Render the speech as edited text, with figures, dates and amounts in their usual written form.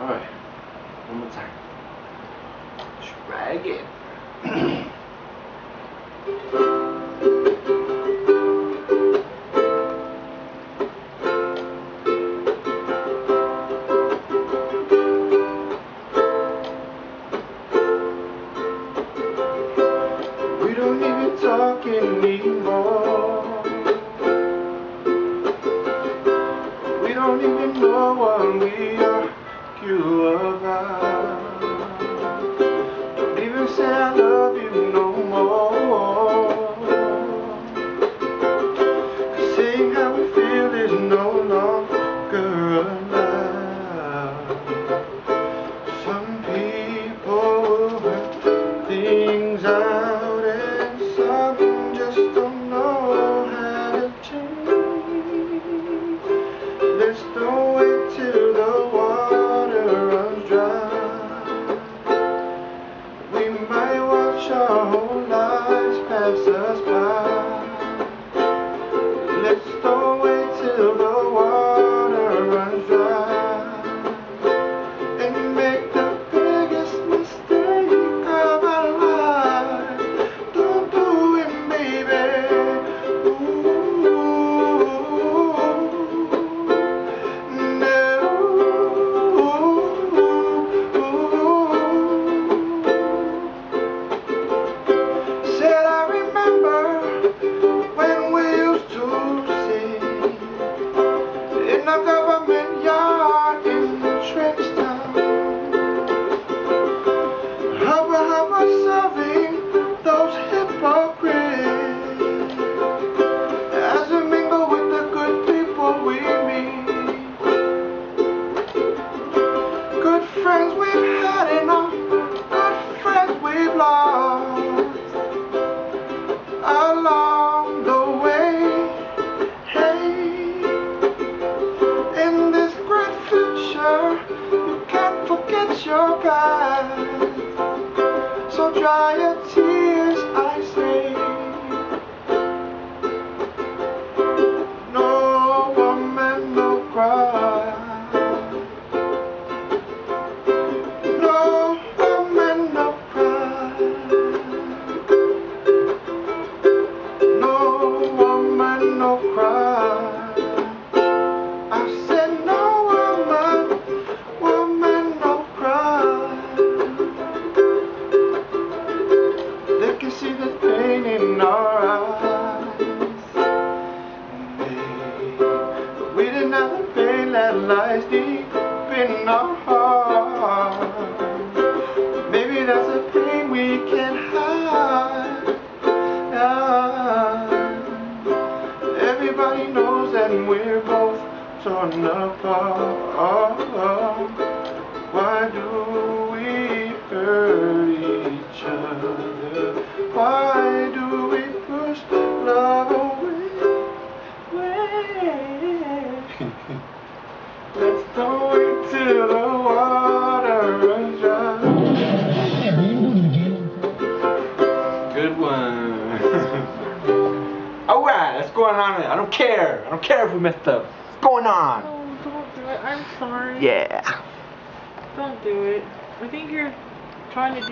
Alright, one more time. Try again. We don't even talk anymore. We don't even know what we argue about. Don't even say I love you no more. 'Cause saying how we feel is no longer allowed. Some people will work things out, and some just don't know how to change. Let's don't wait till the water runs dry. We might watch our whole lives pass us by. Let's don't wait till the water runs dry and make the biggest mistake of our lives. Don't do it, baby. Ooh, no. Said I remember when we used to sing in a government yard in the trench town. Hubba serving those hypocrites as we mingle with the good people we meet. Good friends we've had enough, good friends we've lost along the way. Hey, in this great future, you can't forget your past. So dry your tears, I say. No woman, no cry. No woman, no cry. No woman, no cry. I said no woman, no cry. They can see the pain in our eyes, but we didn't have the pain that lies deep in our hearts. Maybe that's a pain we can't hide. Everybody knows that we're both torn apart. Why do we hurt each other? Why do we push love away? Let's don't wait till the water runs dry. Good one. Alright, what's going on? I don't care. I don't care if we messed up. What's going on? No, don't do it. I'm sorry. Yeah. Don't do it. I think you're trying to do